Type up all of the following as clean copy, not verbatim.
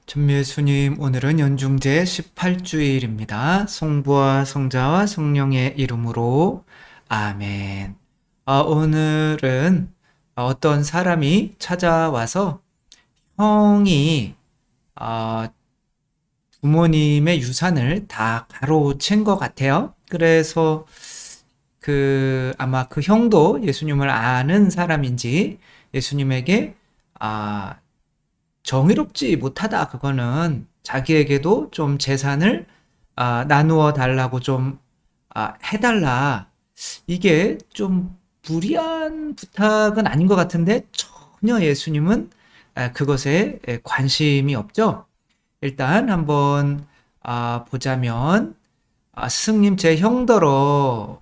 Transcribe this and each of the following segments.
전미 예수님, 오늘은 연중제 18주일입니다. 성부와 성자와 성령의 이름으로 아멘. 오늘은 어떤 사람이 찾아와서 형이 아, 부모님의 유산을 다 가로챈 것 같아요. 그래서 아마 그 형도 예수님을 아는 사람인지 예수님에게 아, 정의롭지 못하다. 그거는 자기에게도 좀 재산을 나누어 달라고 좀 해달라. 이게 좀 무리한 부탁은 아닌 것 같은데 전혀 예수님은 그것에 관심이 없죠. 일단 한번 보자면 스승님 제 형더러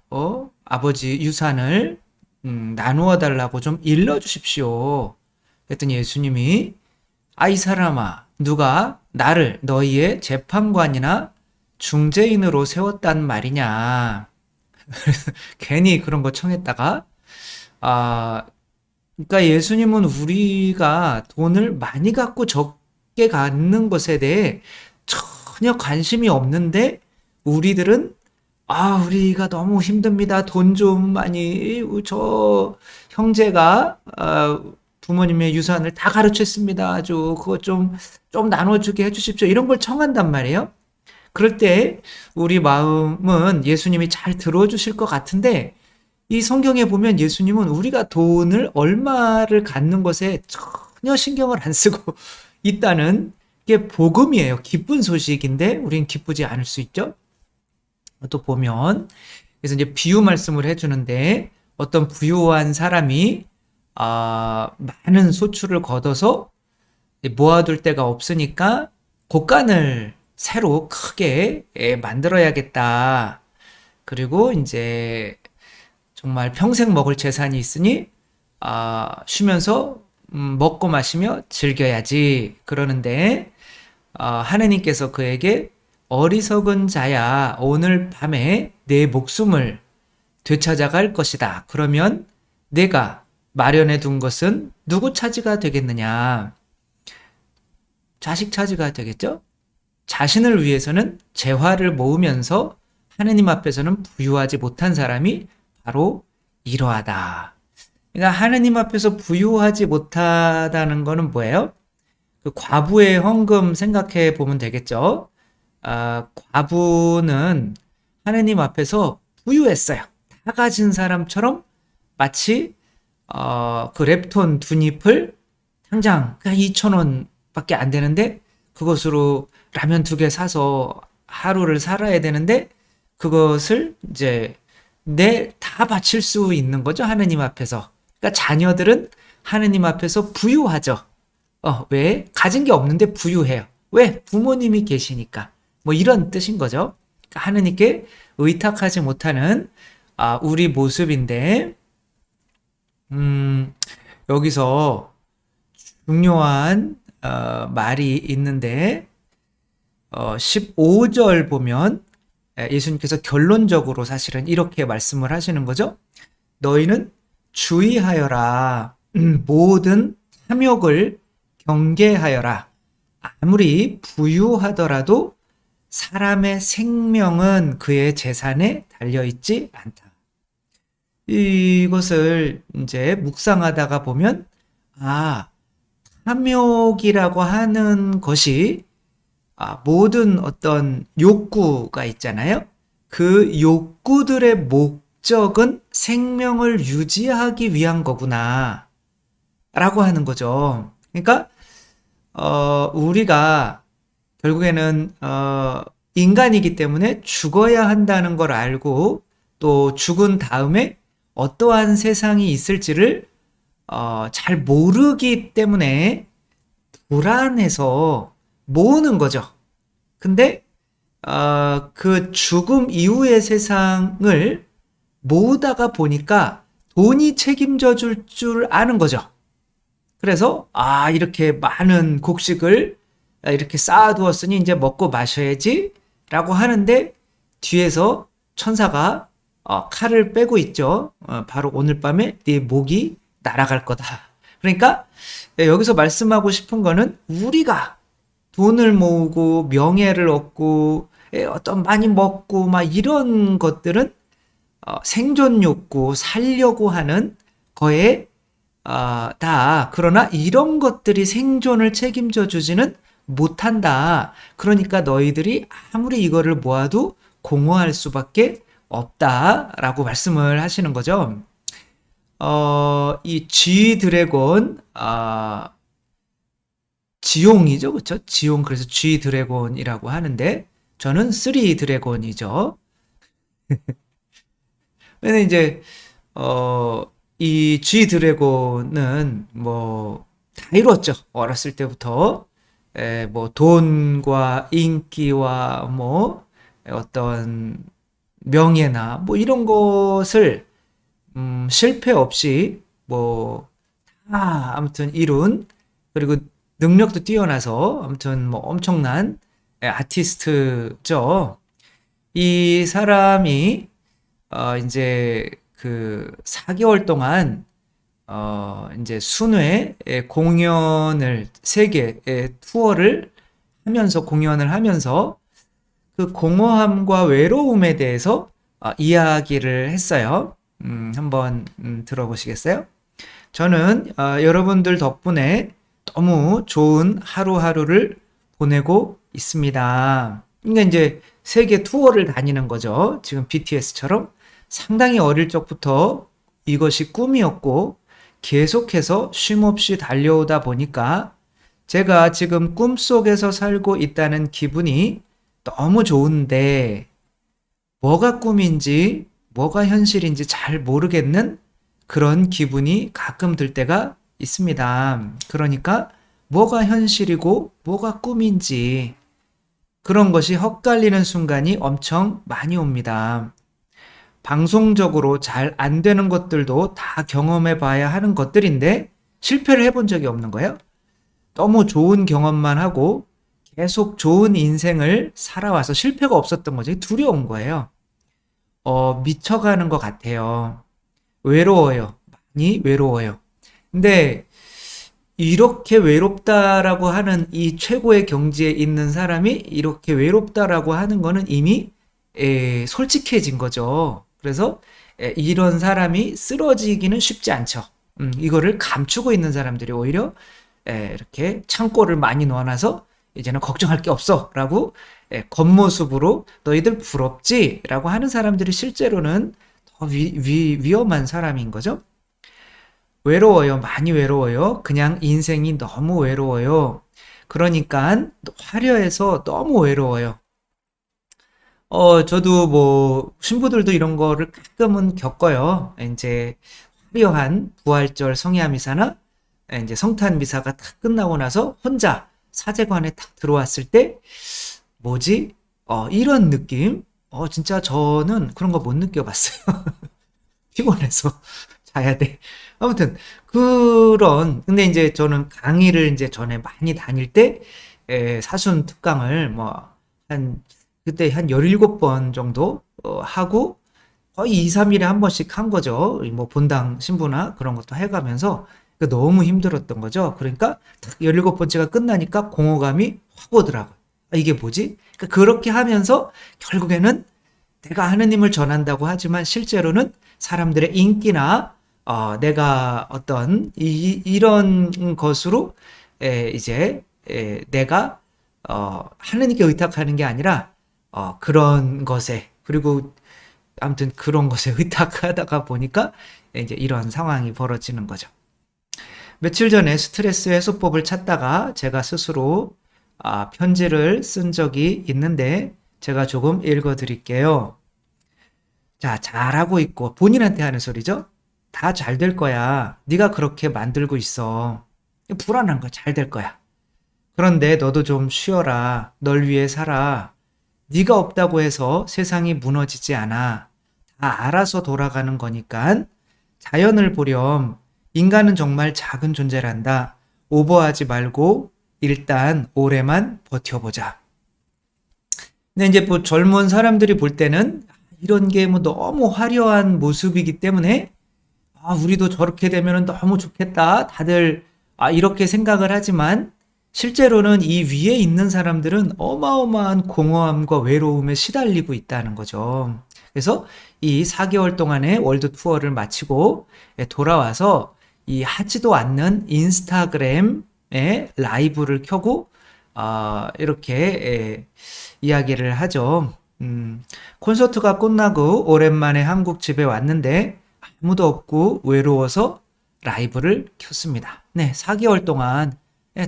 아버지 유산을 나누어 달라고 좀 일러 주십시오. 그랬더니 예수님이 이 사람아, 누가 나를 너희의 재판관이나 중재인으로 세웠단 말이냐. 괜히 그런 거 청했다가, 아, 그러니까 예수님은 우리가 돈을 많이 갖고 적게 갖는 것에 대해 전혀 관심이 없는데, 우리들은 우리가 너무 힘듭니다. 돈 좀 많이, 저 형제가, 부모님의 유산을 다 가르쳤습니다. 아주, 그거 좀 나눠주게 해주십시오. 이런 걸 청한단 말이에요. 그럴 때 우리 마음은 예수님이 잘 들어주실 것 같은데, 이 성경에 보면 예수님은 우리가 돈을 얼마를 갖는 것에 전혀 신경을 안 쓰고 있다는 게 복음이에요. 기쁜 소식인데, 우린 기쁘지 않을 수 있죠? 또 보면 그래서 이제 비유 말씀을 해주는데 어떤 부유한 사람이 많은 소출을 걷어서 모아둘 데가 없으니까 곳간을 새로 크게 만들어야겠다. 그리고 이제 정말 평생 먹을 재산이 있으니 쉬면서 먹고 마시며 즐겨야지 그러는데 하느님께서 그에게 어리석은 자야 오늘 밤에 내 목숨을 되찾아갈 것이다. 그러면 내가 마련해 둔 것은 누구 차지가 되겠느냐? 자식 차지가 되겠죠? 자신을 위해서는 재화를 모으면서 하느님 앞에서는 부유하지 못한 사람이 바로 이러하다. 그러니까 하느님 앞에서 부유하지 못하다는 거는 뭐예요? 그 과부의 헌금 생각해 보면 되겠죠? 과부는 하느님 앞에서 부유했어요. 다 가진 사람처럼 마치 그 랩톤 두 잎을 당장 2,000원 밖에 안 되는데 그것으로 라면 2개 사서 하루를 살아야 되는데 그것을 이제 다 바칠 수 있는 거죠. 하느님 앞에서. 그러니까 자녀들은 하느님 앞에서 부유하죠. 왜? 가진 게 없는데 부유해요. 왜? 부모님이 계시니까. 뭐 이런 뜻인 거죠. 그러니까 하느님께 의탁하지 못하는 우리 모습인데 여기서 중요한 말이 있는데 15절 보면 예수님께서 결론적으로 사실은 이렇게 말씀을 하시는 거죠. 너희는 주의하여라. 모든 탐욕을 경계하여라. 아무리 부유하더라도 사람의 생명은 그의 재산에 달려있지 않다. 이것을 이제 묵상하다가 보면, 탐욕이라고 하는 것이, 모든 어떤 욕구가 있잖아요. 그 욕구들의 목적은 생명을 유지하기 위한 거구나. 라고 하는 거죠. 그러니까, 우리가 결국에는 인간이기 때문에 죽어야 한다는 걸 알고 또 죽은 다음에 어떠한 세상이 있을지를 잘 모르기 때문에 불안해서 모으는 거죠. 근데 그 죽음 이후의 세상을 모으다가 보니까 돈이 책임져 줄 줄 아는 거죠. 그래서 이렇게 많은 곡식을 이렇게 쌓아두었으니 이제 먹고 마셔야지 라고 하는데 뒤에서 천사가 칼을 빼고 있죠. 바로 오늘 밤에 네 목이 날아갈 거다. 그러니까 여기서 말씀하고 싶은 거는 우리가 돈을 모으고 명예를 얻고 어떤 많이 먹고 막 이런 것들은 생존 욕구, 살려고 하는 거에 다. 그러나 이런 것들이 생존을 책임져 주지는 못한다. 그러니까 너희들이 아무리 이거를 모아도 공허할 수밖에 없다라고 말씀을 하시는 거죠. 이 G 드래곤, 지용이죠, 그렇죠? 지용, 그래서 G 드래곤이라고 하는데 저는 3 드래곤이죠. 근데 이제 이 G 드래곤은 뭐 다 이뤘죠. 어렸을 때부터 뭐 돈과 인기와 뭐 어떤 명예나 뭐 이런 것을 실패 없이 뭐 다 아무튼 이룬, 그리고 능력도 뛰어나서 아무튼 뭐 엄청난 아티스트죠. 이 사람이 이제 그 4개월 동안 이제 순회 공연을, 세계 투어를 하면서, 공연을 하면서 그 공허함과 외로움에 대해서 이야기를 했어요. 한번 들어보시겠어요? 저는 여러분들 덕분에 너무 좋은 하루하루를 보내고 있습니다. 그러니까 이제 세계 투어를 다니는 거죠. 지금 BTS처럼 상당히 어릴 적부터 이것이 꿈이었고 계속해서 쉼없이 달려오다 보니까 제가 지금 꿈속에서 살고 있다는 기분이 너무 좋은데 뭐가 꿈인지 뭐가 현실인지 잘 모르겠는 그런 기분이 가끔 들 때가 있습니다. 그러니까 뭐가 현실이고 뭐가 꿈인지 그런 것이 헛갈리는 순간이 엄청 많이 옵니다. 방송적으로 잘 안 되는 것들도 다 경험해 봐야 하는 것들인데 실패를 해본 적이 없는 거예요. 너무 좋은 경험만 하고 계속 좋은 인생을 살아와서 실패가 없었던 거죠. 두려운 거예요. 미쳐가는 것 같아요. 외로워요. 많이 외로워요. 근데 이렇게 외롭다라고 하는, 이 최고의 경지에 있는 사람이 이렇게 외롭다라고 하는 거는 이미 솔직해진 거죠. 그래서 이런 사람이 쓰러지기는 쉽지 않죠. 이거를 감추고 있는 사람들이 오히려 이렇게 창고를 많이 넣어놔서 이제는 걱정할 게 없어 라고 겉모습으로 너희들 부럽지? 라고 하는 사람들이 실제로는 더 위험한 사람인 거죠. 외로워요. 많이 외로워요. 그냥 인생이 너무 외로워요. 그러니까 화려해서 너무 외로워요. 저도 뭐 신부들도 이런 거를 가끔은 겪어요. 이제 화려한 부활절 성야 미사나 이제 성탄 미사가 딱 끝나고 나서 혼자 사제관에 딱 들어왔을 때 뭐지? 이런 느낌? 진짜 저는 그런 거 못 느껴봤어요. 피곤해서 자야 돼. 아무튼 근데 이제 저는 강의를 이제 전에 많이 다닐 때 사순 특강을 뭐 한 그때 한 17번 정도 하고 거의 2, 3일에 한 번씩 한 거죠. 뭐 본당 신부나 그런 것도 해가면서 너무 힘들었던 거죠. 그러니까 17번째가 끝나니까 공허감이 확 오더라고요. 이게 뭐지? 그렇게 하면서 결국에는 내가 하느님을 전한다고 하지만 실제로는 사람들의 인기나 내가 어떤 이런 것으로 이제 내가 하느님께 의탁하는 게 아니라 그런 것에, 그리고 아무튼 그런 것에 의탁하다가 보니까 이제 이런 상황이 벌어지는 거죠. 며칠 전에 스트레스 해소법을 찾다가 제가 스스로 편지를 쓴 적이 있는데 제가 조금 읽어 드릴게요. 자, 잘하고 있고, 본인한테 하는 소리죠. 다 잘 될 거야. 네가 그렇게 만들고 있어. 불안한 거 잘 될 거야. 그런데 너도 좀 쉬어라. 널 위해 살아. 네가 없다고 해서 세상이 무너지지 않아. 다 알아서 돌아가는 거니까 자연을 보렴. 인간은 정말 작은 존재란다. 오버하지 말고 일단 올해만 버텨보자. 근데 이제 뭐 젊은 사람들이 볼 때는 이런 게 뭐 너무 화려한 모습이기 때문에 우리도 저렇게 되면 너무 좋겠다. 다들 이렇게 생각을 하지만 실제로는 이 위에 있는 사람들은 어마어마한 공허함과 외로움에 시달리고 있다는 거죠. 그래서 이 4개월 동안의 월드 투어를 마치고 돌아와서 이 하지도 않는 인스타그램에 라이브를 켜고 이렇게 이야기를 하죠. 콘서트가 끝나고 오랜만에 한국 집에 왔는데 아무도 없고 외로워서 라이브를 켰습니다. 네, 4개월 동안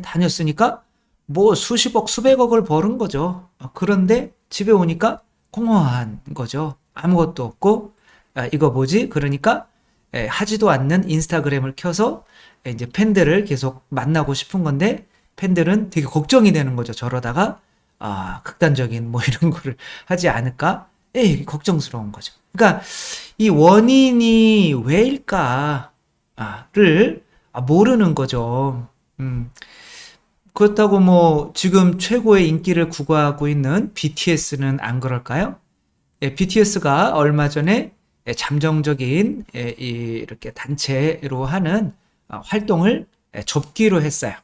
다녔으니까 뭐 수십억, 수백억을 버는 거죠. 그런데 집에 오니까 공허한 거죠. 아무것도 없고, 이거 뭐지? 그러니까 하지도 않는 인스타그램을 켜서 이제 팬들을 계속 만나고 싶은 건데 팬들은 되게 걱정이 되는 거죠. 저러다가 극단적인 뭐 이런 거를 하지 않을까? 걱정스러운 거죠. 그러니까 이 원인이 왜일까를 모르는 거죠. 그렇다고 뭐 지금 최고의 인기를 구가하고 있는 BTS는 안 그럴까요? BTS가 얼마 전에 잠정적인 이렇게 단체로 하는 활동을 접기로 했어요.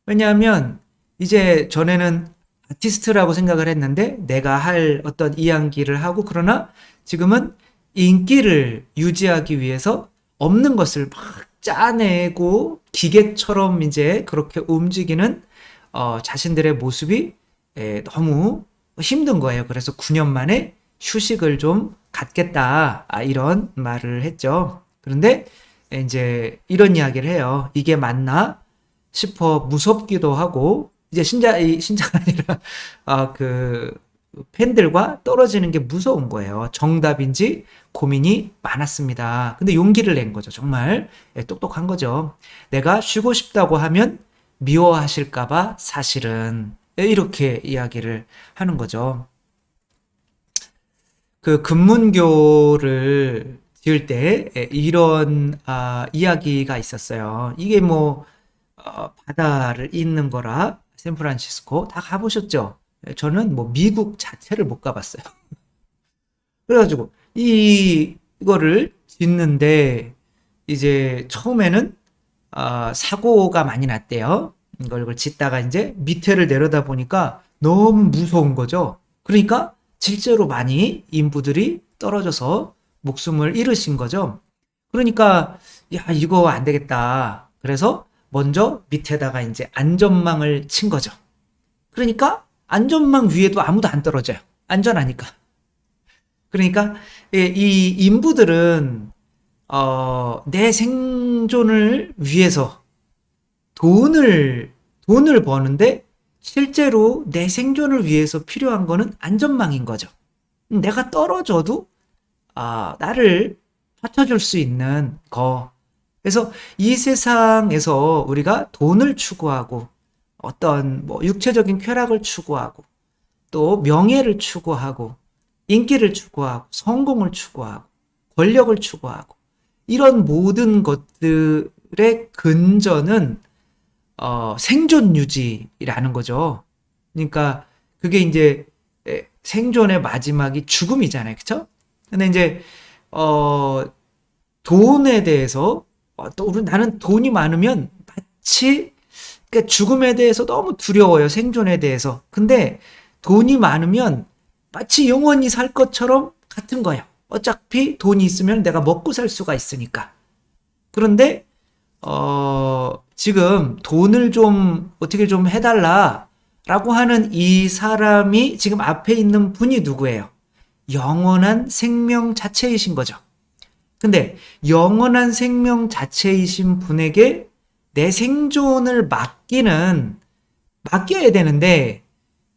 왜냐하면 이제 전에는 아티스트라고 생각을 했는데 내가 할 어떤 이야기를 하고 그러나 지금은 인기를 유지하기 위해서 없는 것을 막 짜내고 기계처럼 이제 그렇게 움직이는 자신들의 모습이 너무 힘든 거예요. 그래서 9년 만에 휴식을 좀 갖겠다 이런 말을 했죠. 그런데 이제 이런 이야기를 해요. 이게 맞나 싶어 무섭기도 하고 이제 신자가 아니라 그 팬들과 떨어지는 게 무서운 거예요. 정답인지 고민이 많았습니다. 근데 용기를 낸 거죠. 정말 똑똑한 거죠. 내가 쉬고 싶다고 하면 미워하실까봐 사실은 이렇게 이야기를 하는 거죠. 그 금문교를 지을 때 이런 이야기가 있었어요. 이게 뭐 바다를 잇는 거라 샌프란시스코 다 가보셨죠? 저는 뭐 미국 자체를 못 가봤어요. 그래가지고 이거를 짓는데 이제 처음에는 사고가 많이 났대요. 이걸 짓다가 이제 밑에를 내려다 보니까 너무 무서운 거죠. 그러니까 실제로 많이 인부들이 떨어져서 목숨을 잃으신 거죠. 그러니까 야 이거 안 되겠다. 그래서 먼저 밑에다가 이제 안전망을 친 거죠. 그러니까 안전망 위에도 아무도 안 떨어져요. 안전하니까. 그러니까 이 인부들은 내 생존을 위해서 돈을 버는데 실제로 내 생존을 위해서 필요한 거는 안전망인 거죠. 내가 떨어져도 나를 받쳐줄 수 있는 거. 그래서 이 세상에서 우리가 돈을 추구하고 어떤 뭐 육체적인 쾌락을 추구하고 또 명예를 추구하고 인기를 추구하고 성공을 추구하고 권력을 추구하고 이런 모든 것들의 근저는 생존 유지라는 거죠. 그러니까 그게 이제 생존의 마지막이 죽음이잖아요. 그쵸? 근데 이제 돈에 대해서 또 나는 돈이 많으면 마치 그러니까 죽음에 대해서 너무 두려워요. 생존에 대해서. 근데 돈이 많으면 마치 영원히 살 것처럼 같은 거예요. 어차피 돈이 있으면 내가 먹고 살 수가 있으니까. 그런데 지금 돈을 좀 어떻게 좀 해달라라고 하는 이 사람이 지금 앞에 있는 분이 누구예요? 영원한 생명 자체이신 거죠. 근데 영원한 생명 자체이신 분에게 내 생존을 맡겨야 되는데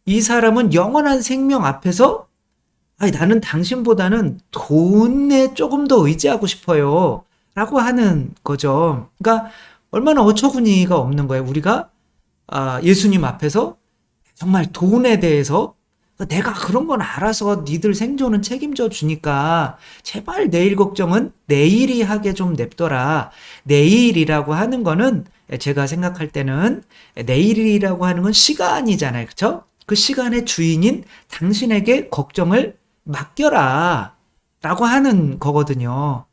이 사람은 영원한 생명 앞에서 나는 당신보다는 돈에 조금 더 의지하고 싶어요. 라고 하는 거죠. 그러니까 얼마나 어처구니가 없는 거예요. 우리가 예수님 앞에서 정말 돈에 대해서 내가 그런 건 알아서 니들 생존은 책임져 주니까 제발 내일 걱정은 내일이 하게 좀 냅둬라. 내일이라고 하는 거는 제가 생각할 때는 내일이라고 하는 건 시간이잖아요. 그렇죠? 그 시간의 주인인 당신에게 걱정을 맡겨라. 라고 하는 거거든요.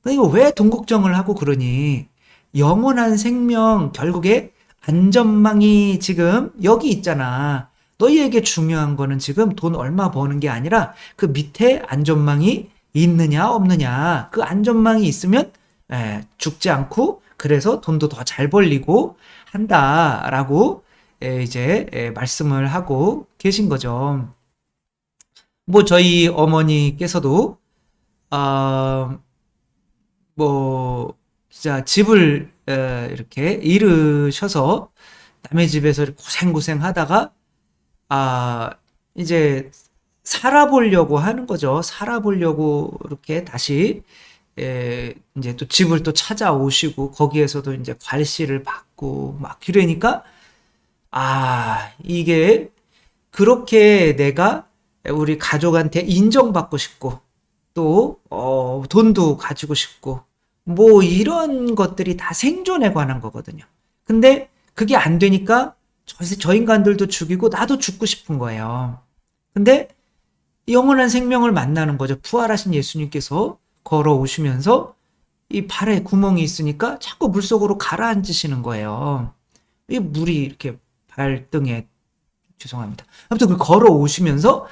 이거 왜 돈 걱정을 하고 그러니? 영원한 생명 결국에 안전망이 지금 여기 있잖아. 너희에게 중요한 거는 지금 돈 얼마 버는 게 아니라 그 밑에 안전망이 있느냐 없느냐. 그 안전망이 있으면 죽지 않고 그래서 돈도 더 잘 벌리고 한다라고 이제 말씀을 하고 계신 거죠. 뭐 저희 어머니께서도 아, 뭐 진짜 집을 이렇게 잃으셔서 남의 집에서 고생고생 하다가 이제 살아보려고 하는 거죠. 살아보려고 이렇게 다시 이제 또 집을 또 찾아오시고 거기에서도 이제 관리를 받고 막 그러니까 이게 그렇게 내가 우리 가족한테 인정받고 싶고 또 돈도 가지고 싶고 뭐 이런 것들이 다 생존에 관한 거거든요. 근데 그게 안 되니까 저 인간들도 죽이고 나도 죽고 싶은 거예요. 근데 영원한 생명을 만나는 거죠. 부활하신 예수님께서 걸어오시면서 이 발에 구멍이 있으니까 자꾸 물속으로 가라앉으시는 거예요. 이 물이 이렇게 발등에 죄송합니다. 아무튼 그 걸어오시면서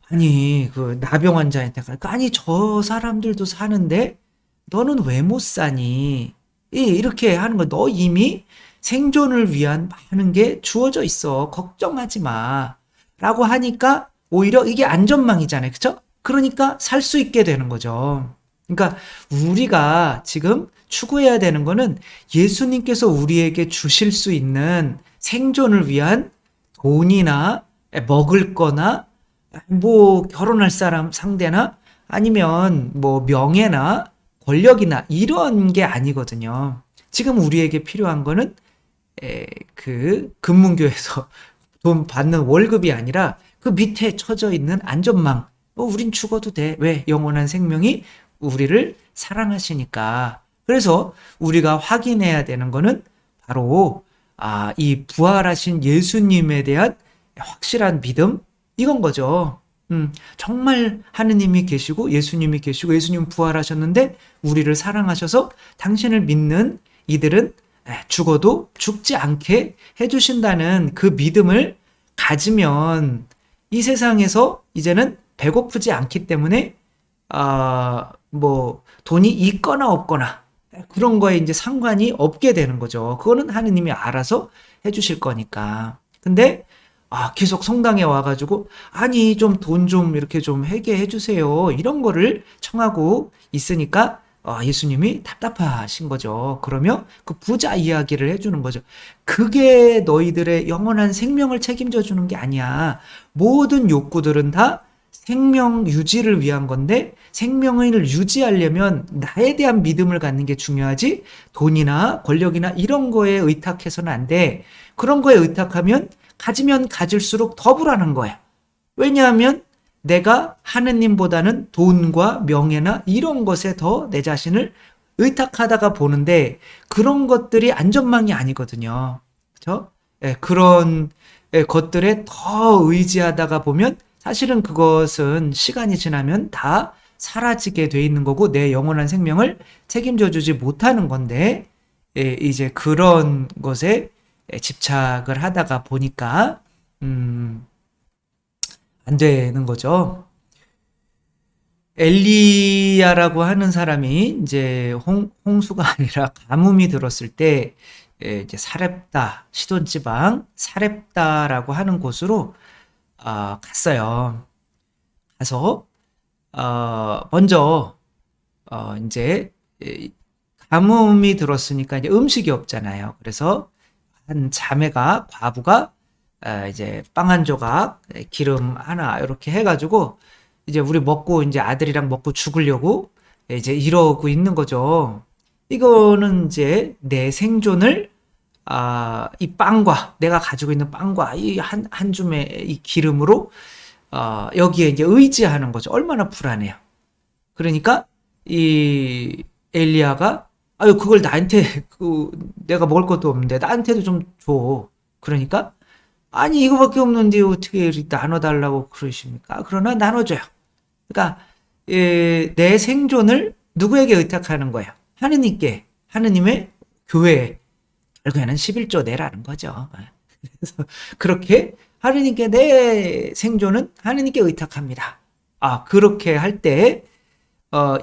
아니 그 나병 환자한테 가니까 아니 저 사람들도 사는데 너는 왜 못 사니? 이렇게 하는 거 너 이미 생존을 위한 많은 게 주어져 있어. 걱정하지 마. 라고 하니까 오히려 이게 안전망이잖아요. 그쵸? 그러니까 살 수 있게 되는 거죠. 그러니까 우리가 지금 추구해야 되는 거는 예수님께서 우리에게 주실 수 있는 생존을 위한 돈이나 먹을 거나 뭐 결혼할 사람 상대나 아니면 뭐 명예나 권력이나 이런 게 아니거든요. 지금 우리에게 필요한 거는 그 금문교에서 돈 받는 월급이 아니라 그 밑에 쳐져 있는 안전망. 우린 죽어도 돼. 왜? 영원한 생명이 우리를 사랑하시니까. 그래서 우리가 확인해야 되는 거는 바로 이 부활하신 예수님에 대한 확실한 믿음 이건 거죠. 정말 하느님이 계시고 예수님이 계시고 예수님 부활하셨는데 우리를 사랑하셔서 당신을 믿는 이들은 죽어도 죽지 않게 해주신다는 그 믿음을 가지면 이 세상에서 이제는 배고프지 않기 때문에 뭐 돈이 있거나 없거나 그런 거에 이제 상관이 없게 되는 거죠. 그거는 하느님이 알아서 해주실 거니까. 근데 계속 성당에 와가지고 아니 좀 돈 좀 이렇게 좀 회개해 주세요. 이런 거를 청하고 있으니까 예수님이 답답하신 거죠. 그러면 그 부자 이야기를 해주는 거죠. 그게 너희들의 영원한 생명을 책임져 주는 게 아니야. 모든 욕구들은 다 생명 유지를 위한 건데 생명을 유지하려면 나에 대한 믿음을 갖는 게 중요하지 돈이나 권력이나 이런 거에 의탁해서는 안 돼. 그런 거에 의탁하면 가지면 가질수록 더 불안한 거야. 왜냐하면 내가 하느님보다는 돈과 명예나 이런 것에 더 내 자신을 의탁하다가 보는데 그런 것들이 안전망이 아니거든요. 그렇죠? 그런 것들에 더 의지하다가 보면 사실은 그것은 시간이 지나면 다 사라지게 돼 있는 거고 내 영원한 생명을 책임져 주지 못하는 건데 이제 그런 것에 집착을 하다가 보니까 안 되는 거죠. 엘리야라고 하는 사람이 이제 홍수가 아니라 가뭄이 들었을 때 이제 사렙다 시돈 지방 사렙다라고 하는 곳으로 갔어요. 가서 먼저 이제 가뭄이 들었으니까 이제 음식이 없잖아요. 그래서 한 자매가 과부가 이제 빵 한 조각, 기름 하나 이렇게 해가지고 이제 우리 먹고 이제 아들이랑 먹고 죽으려고 이제 이러고 있는 거죠. 이거는 이제 내 생존을 이 빵과 내가 가지고 있는 빵과 이 한 줌의 이 기름으로 여기에 이제 의지하는 거죠. 얼마나 불안해요. 그러니까 이 엘리야가 아유 그걸 나한테 내가 먹을 것도 없는데 나한테도 좀 줘. 그러니까 아니 이거밖에 없는데 어떻게 이렇게 나눠달라고 그러십니까? 그러나 나눠줘요. 그러니까 내 생존을 누구에게 의탁하는 거예요? 하느님께, 하느님의 교회에 결국에는 11조 내라는 거죠. 그래서 그렇게 하느님께 내 생존은 하느님께 의탁합니다. 그렇게 할 때,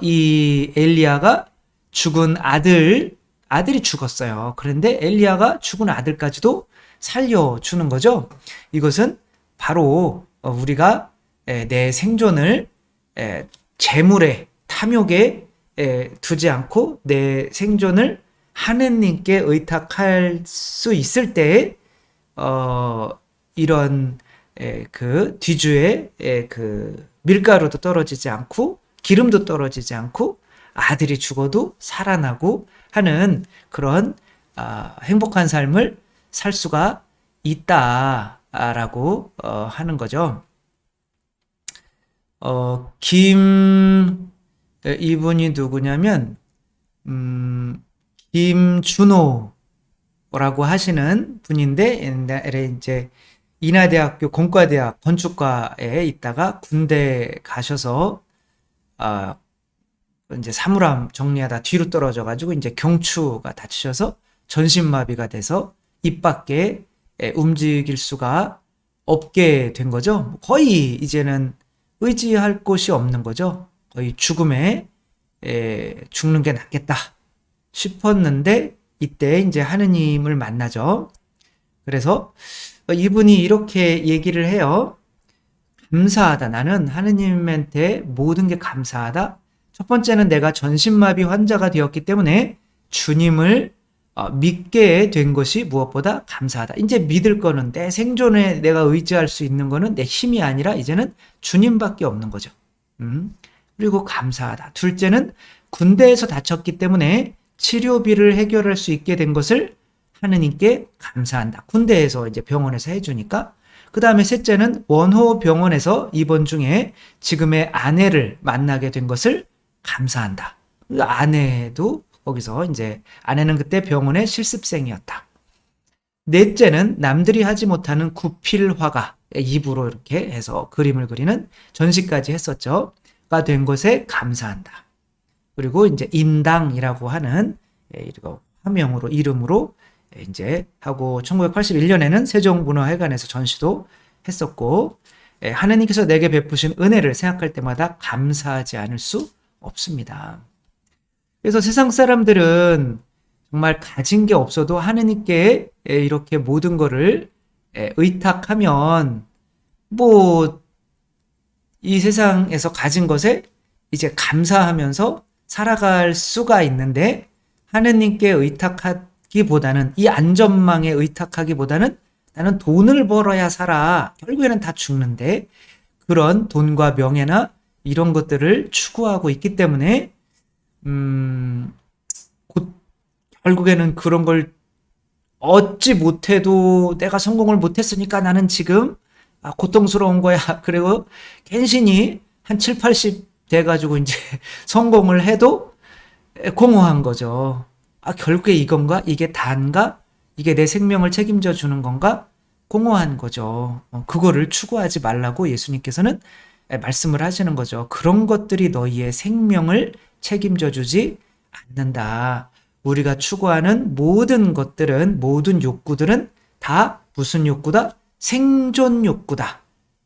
이 엘리야가 죽은 아들이 죽었어요. 그런데 엘리야가 죽은 아들까지도 살려주는 거죠. 이것은 바로 우리가 내 생존을 재물에, 탐욕에 두지 않고 내 생존을 하느님께 의탁할 수 있을 때, 이런 그 뒤주에 그 밀가루도 떨어지지 않고 기름도 떨어지지 않고 아들이 죽어도 살아나고 하는 그런 행복한 삶을 살 수가 있다라고 하는 거죠. 이분이 누구냐면 김준호라고 하시는 분인데, 옛날에 이제 인하대학교 공과대학 건축과에 있다가 군대 가셔서 이제 사물함 정리하다 뒤로 떨어져 가지고 이제 경추가 다치셔서 전신마비가 돼서 입 밖에 움직일 수가 없게 된 거죠. 거의 이제는 의지할 곳이 없는 거죠. 거의 죽음에 죽는 게 낫겠다 싶었는데 이때 이제 하느님을 만나죠. 그래서 이분이 이렇게 얘기를 해요. 감사하다. 나는 하느님한테 모든 게 감사하다. 첫 번째는 내가 전신마비 환자가 되었기 때문에 주님을 믿게 된 것이 무엇보다 감사하다. 이제 믿을 거는 내 생존에 내가 의지할 수 있는 거는 내 힘이 아니라 이제는 주님밖에 없는 거죠. 그리고 감사하다. 둘째는 군대에서 다쳤기 때문에 치료비를 해결할 수 있게 된 것을 하느님께 감사한다. 군대에서 이제 병원에서 해주니까. 그 다음에 셋째는 원호 병원에서 입원 중에 지금의 아내를 만나게 된 것을 감사한다. 아내도 거기서 이제 아내는 그때 병원의 실습생이었다. 넷째는 남들이 하지 못하는 구필화가 입으로 이렇게 해서 그림을 그리는 전시까지 했었죠. 가 된 것에 감사한다. 그리고 이제 인당이라고 하는 이거 화명으로 이름으로 이제 하고 1981년에는 세종문화회관에서 전시도 했었고, 하느님께서 내게 베푸신 은혜를 생각할 때마다 감사하지 않을 수 없습니다. 그래서 세상 사람들은 정말 가진 게 없어도 하느님께 이렇게 모든 거를 의탁하면 뭐 이 세상에서 가진 것에 이제 감사하면서 살아갈 수가 있는데, 하느님께 의탁하기보다는, 이 안전망에 의탁하기보다는 나는 돈을 벌어야 살아. 결국에는 다 죽는데 그런 돈과 명예나 이런 것들을 추구하고 있기 때문에 곧 결국에는 그런 걸 얻지 못해도 내가 성공을 못했으니까 나는 지금 고통스러운 거야. 그리고 갱신이 한 7, 80 돼가지고 이제 성공을 해도 공허한 거죠. 결국에 이건가? 이게 다인가? 이게 내 생명을 책임져 주는 건가? 공허한 거죠. 그거를 추구하지 말라고 예수님께서는 말씀을 하시는 거죠. 그런 것들이 너희의 생명을 책임져 주지 않는다. 우리가 추구하는 모든 것들은, 모든 욕구들은 다 무슨 욕구다? 생존 욕구다.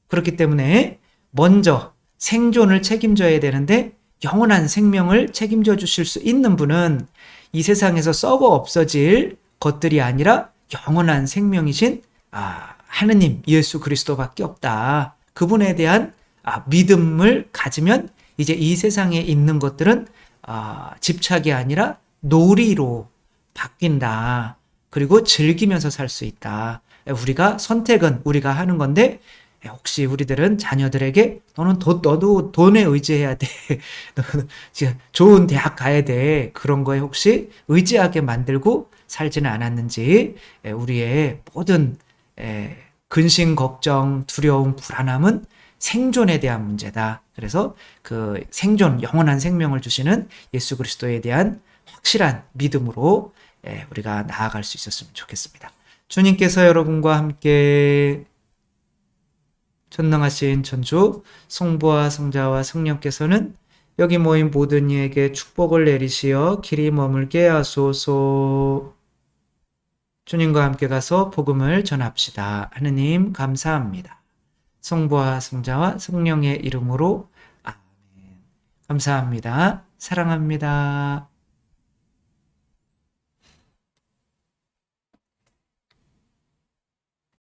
그렇기 때문에 먼저 생존을 책임져야 되는데, 영원한 생명을 책임져 주실 수 있는 분은 이 세상에서 썩어 없어질 것들이 아니라 영원한 생명이신 하느님 예수 그리스도밖에 없다. 그분에 대한 믿음을 가지면 이제 이 세상에 있는 것들은 집착이 아니라 놀이로 바뀐다. 그리고 즐기면서 살 수 있다. 우리가 선택은 우리가 하는 건데, 혹시 우리들은 자녀들에게 너도 돈에 의지해야 돼. 너는 좋은 대학 가야 돼. 그런 거에 혹시 의지하게 만들고 살지는 않았는지, 우리의 모든 근심, 걱정, 두려움, 불안함은 생존에 대한 문제다. 그래서 그 생존, 영원한 생명을 주시는 예수 그리스도에 대한 확실한 믿음으로 우리가 나아갈 수 있었으면 좋겠습니다. 주님께서 여러분과 함께 전능하신 천주 성부와 성자와 성령께서는 여기 모인 모든 이에게 축복을 내리시어 길이 머물게 하소서. 주님과 함께 가서 복음을 전합시다. 하느님 감사합니다. 성부와 성자와 성령의 이름으로 아멘. 감사합니다. 사랑합니다.